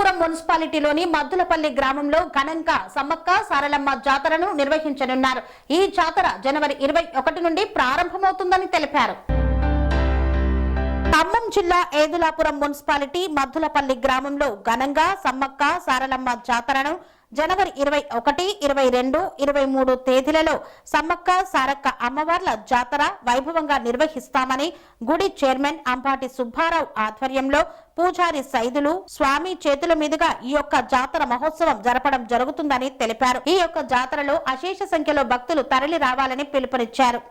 ఏదులాపురం మున్సిపాలిటీలోని మద్దులపల్లి గ్రామంలో ఘనంగా సమ్మక్క సారలమ్మ జాతరను నిర్వహించనున్నారు. ఈ జాతర జనవరి 21 నుండి ప్రారంభమవుతుందని తెలిపారు. ఖమ్మం జిల్లా ఏదులాపురం మున్సిపాలిటీ మద్దులపల్లి గ్రామంలో ఘనంగా సమ్మక్క సారలమ్మ జాతరను జనవరి 21, 22, 23 తేదీలలో సమ్మక్క సారక్క అమ్మవార్ల జాతర వైభవంగా నిర్వహిస్తామని గుడి చైర్మన్ అంపాటి సుబ్బారావు ఆధ్వర్యంలో పూజారి సైదులు స్వామి చేతుల మీదుగా ఈ యొక్క జాతర మహోత్సవం జరపడం జరుగుతుందని తెలిపారు. ఈ యొక్క జాతరలో అశేష సంఖ్యలో భక్తులు తరలి రావాలని పిలుపునిచ్చారు.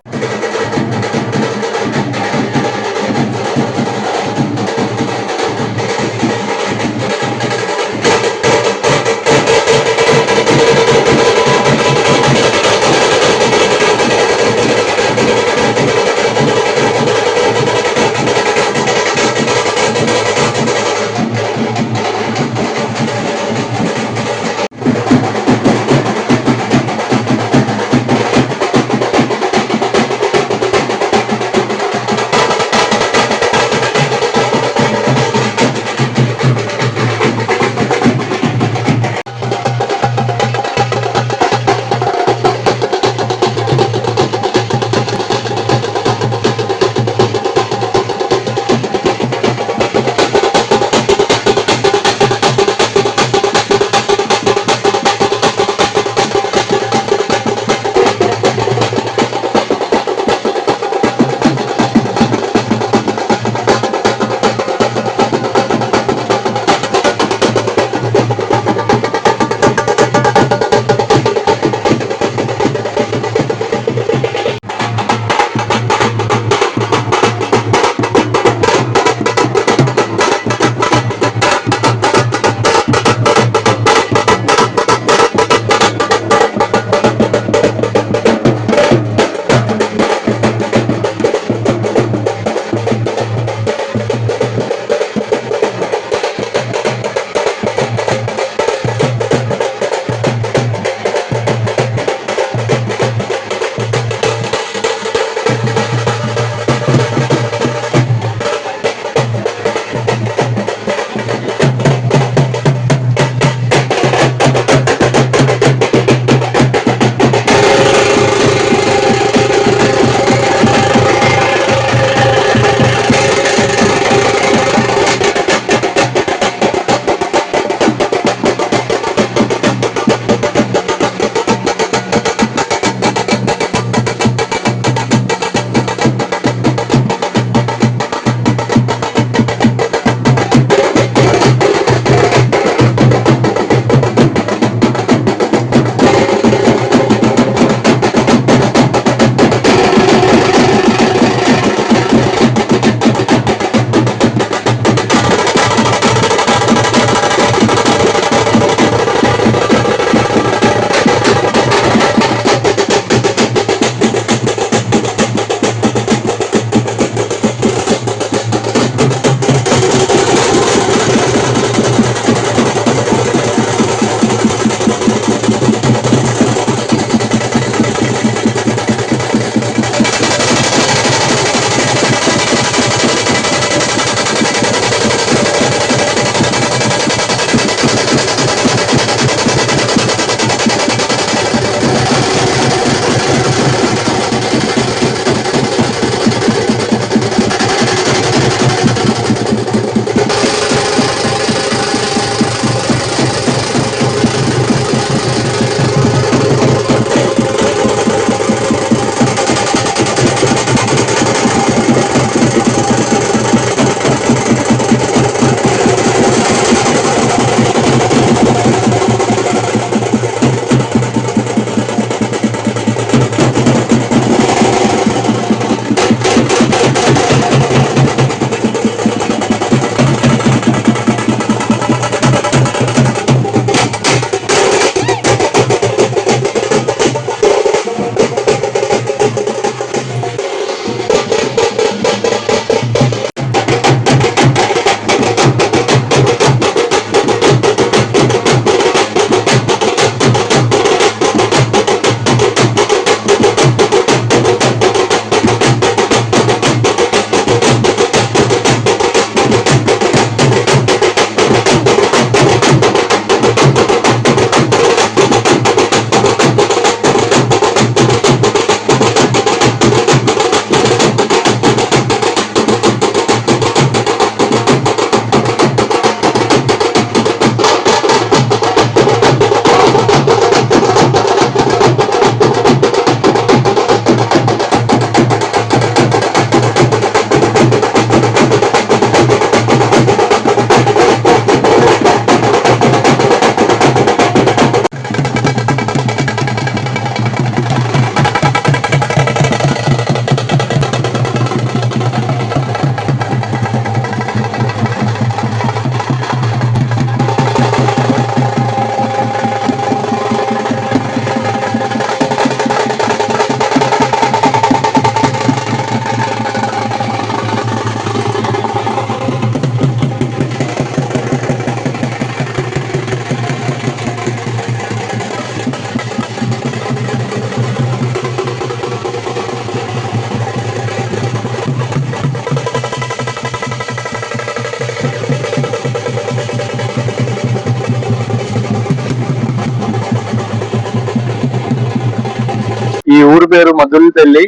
ఊరు పేరు మద్దులపల్లి,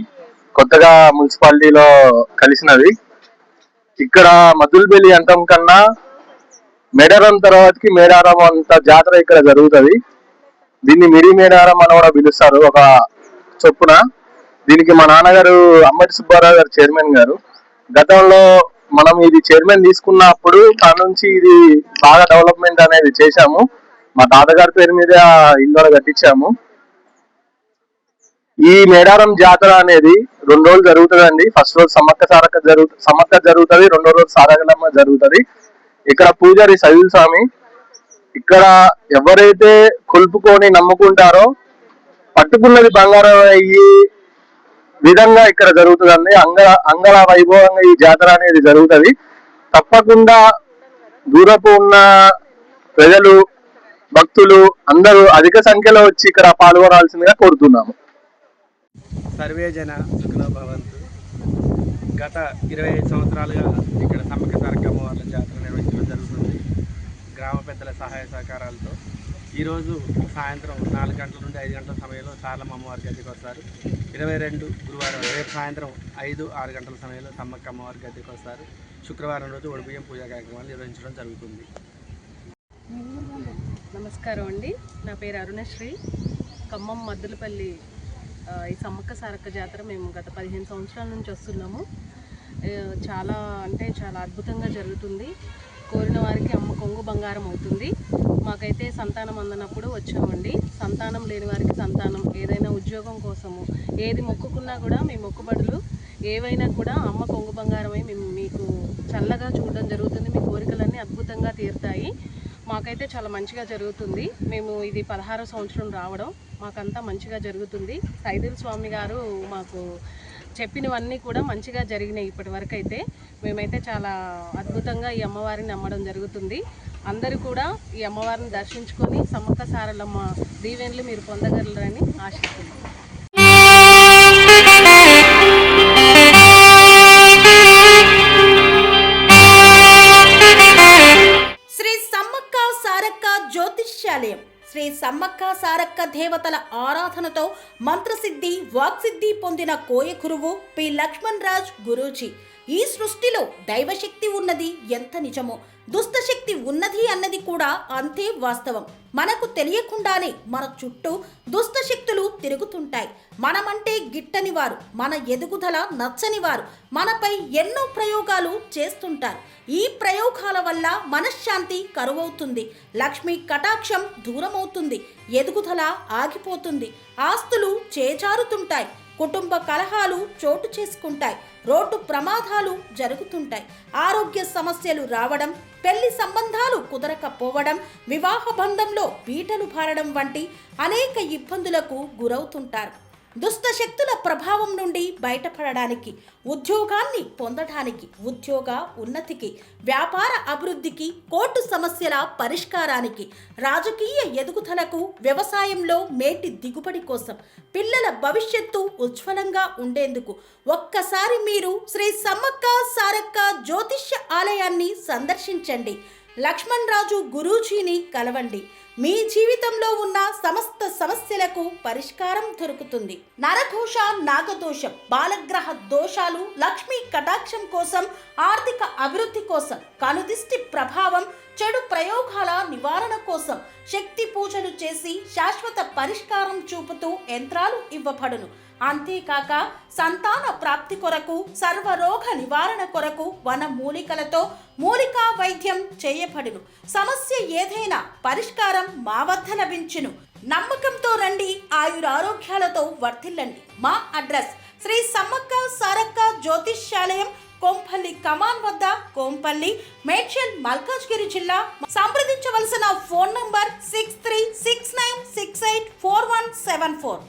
కొత్తగా మున్సిపాలిటీలో కలిసినది. ఇక్కడ మద్దులపల్లి అంతం కన్నా మేడారం తర్వాతకి మేడారం అంత జాతర ఇక్కడ జరుగుతుంది. దీన్ని మిడి మేడారం అని కూడా పిలుస్తారు ఒక చొప్పున. దీనికి మా నాన్నగారు అమ్మటి సుబ్బారావు గారు చైర్మన్ గారు. గతంలో మనం ఇది చైర్మన్ తీసుకున్నప్పుడు దాని నుంచి ఇది బాగా డెవలప్మెంట్ అనేది చేశాము. మా తాతగారి పేరు మీద ఇల్లు కట్టించాము. ఈ మేడారం జాతర అనేది 2 రోజులు జరుగుతుందండి. ఫస్ట్ రోజు సమ్మక్క జరుగుతుంది, 2వ రోజు సారగలమ్మ జరుగుతుంది. ఇక్కడ పూజారి సైదుల్ స్వామి. ఇక్కడ ఎవరైతే కొలుపుకొని నమ్ముకుంటారో పట్టుకున్నది బంగారం అయ్యి విధంగా ఇక్కడ జరుగుతుందండి. అంగళ వైభవంగా ఈ జాతర అనేది జరుగుతుంది. తప్పకుండా దూరపు ఉన్న ప్రజలు, భక్తులు అందరూ అధిక సంఖ్యలో వచ్చి ఇక్కడ పాల్గొనాల్సిందిగా కోరుతున్నాము. సర్వే జన సుఖినో భవంతు. గత 25 సంవత్సరాలుగా ఇక్కడ సమ్మక్క సారక్క అమ్మవార్ల జాతర నిర్వహించడం జరుగుతుంది గ్రామ పెద్దల సహాయ సహకారాలతో. ఈరోజు సాయంత్రం 4 గంటల నుండి 5 గంటల సమయంలో సారలమ్మ అమ్మవారి గద్దెకి వస్తారు. 22 గురువారం రేపు సాయంత్రం 5-6 గంటల సమయంలో సమ్మక్క అమ్మవారి గద్దెకి వస్తారు. శుక్రవారం రోజు ఒడిబియ్యం పూజా కార్యక్రమాలు నిర్వహించడం జరుగుతుంది. నమస్కారం అండి, నా పేరు అరుణశ్రీ. ఖమ్మం మద్దులపల్లి ఈ సమ్మక్క సారక్క జాతర మేము గత 15 సంవత్సరాల నుంచి వస్తున్నాము. చాలా అద్భుతంగా జరుగుతుంది. కోరిన వారికి అమ్మ కొంగు బంగారం అవుతుంది. మాకైతే సంతానం అందనప్పుడు వచ్చామండి. సంతానం లేని వారికి సంతానం, ఏదైనా ఉద్యోగం కోసము ఏది మొక్కుకున్నా కూడా మీ మొక్కుబడులు ఏవైనా కూడా అమ్మ కొంగు బంగారమై మేము మీకు చల్లగా చూడడం జరుగుతుంది. మీ కోరికలన్నీ అద్భుతంగా తీరుతాయి. మాకైతే చాలా మంచిగా జరుగుతుంది. మేము ఇది 16వ సంవత్సరం రావడం, మాకంతా మంచిగా జరుగుతుంది. సైదుల్ స్వామి గారు మాకు చెప్పినవన్నీ కూడా మంచిగా జరిగినాయి. ఇప్పటి వరకు అయితే మేమైతే చాలా అద్భుతంగా ఈ అమ్మవారిని నమ్మడం జరుగుతుంది. అందరూ కూడా ఈ అమ్మవారిని దర్శించుకొని సమ్మక్క సారలమ్మ దీవెనలు మీరు పొందగలరని ఆశిస్తున్నాం. జ్యోతిష్యాలయం శ్రీ సమ్మక్క సారక్క దేవతల ఆరాధనతో మంత్రసిద్ధి, వాక్సిద్ధి పొందిన కోయకురువు పి లక్ష్మణ్ రాజ్ గురూజీ. ఈ సృష్టిలో దైవశక్తి ఉన్నది ఎంత నిజమో, దుష్టశక్తి ఉన్నది అన్నది కూడా అంతే వాస్తవం. మనకు తెలియకుండానే మన చుట్టూ దుష్టశక్తులు తిరుగుతుంటాయి. మనమంటే గిట్టని వారు, మన ఎదుగుదల నచ్చని వారు మనపై ఎన్నో ప్రయోగాలు చేస్తుంటారు. ఈ ప్రయోగాల వల్ల మనశ్శాంతి కరువవుతుంది, లక్ష్మీ కటాక్షం దూరమవుతుంది, ఎదుగుదల ఆగిపోతుంది, ఆస్తులు చేజారుతుంటాయి, కుటుంబ కలహాలు చోటు చేసుకుంటాయి, రోడ్డు ప్రమాదాలు జరుగుతుంటాయి, ఆరోగ్య సమస్యలు రావడం, పెళ్లి సంబంధాలు కుదరకపోవడం, వివాహ బంధంలో పీటలు భారడం వంటి అనేక ఇబ్బందులకు గురవుతుంటారు. దుష్ట శక్తుల ప్రభావం నుండి బయటపడడానికి, ఉద్యోగాన్ని పొందడానికి, ఉద్యోగ ఉన్నతికి, వ్యాపార అభివృద్ధికి, కోర్టు సమస్యల పరిష్కారానికి, రాజకీయ ఎదుగుదలకు, వ్యవసాయంలో మేటి దిగుబడి కోసం, పిల్లల భవిష్యత్తు ఉజ్వలంగా ఉండేందుకు ఒక్కసారి మీరు శ్రీ సమ్మక్క సారక్క జ్యోతిష్య ఆలయాన్ని సందర్శించండి. లక్ష్మణ్ రాజు గురూజీని కలవండి. మీ జీవితంలో ఉన్న సమస్త సమస్యలకు పరిష్కారం దొరుకుతుంది. నరఘోష, నాగదోషం, బాలగ్రహ దోషాలు, లక్ష్మీ కటాక్షం కోసం, ఆర్థిక అభివృద్ధి కోసం, కనుదిష్టి ప్రభావం, చెడు ప్రయోగాల నివారణ కోసం శక్తి పూజలు చేసి శాశ్వత పరిష్కారం చూపుతూ యంత్రాలు ఇవ్వబడును. అంతేకాక సంతాన ప్రాప్తి కొరకు, సర్వరోగ నివారణ కొరకు వన మూలికలతో మూలికా వైద్యం చేయబడును. సమస్య ఏదైనా పరిష్కారం మా వద్ద లభించును. నమ్మకంతో రండి, ఆయురారోగ్యాలతో వర్ధిల్లండి. మా అడ్రస్ శ్రీ సమ్మక్క సారక్క జ్యోతిష్యాలయం, కోంపల్లి కమాన్ వద్ద, కోంపల్లి, మేడ్చల్, మల్కాజ్గిరి జిల్లా. సంప్రదించవలసిన ఫోన్ నంబర్ 6369684174.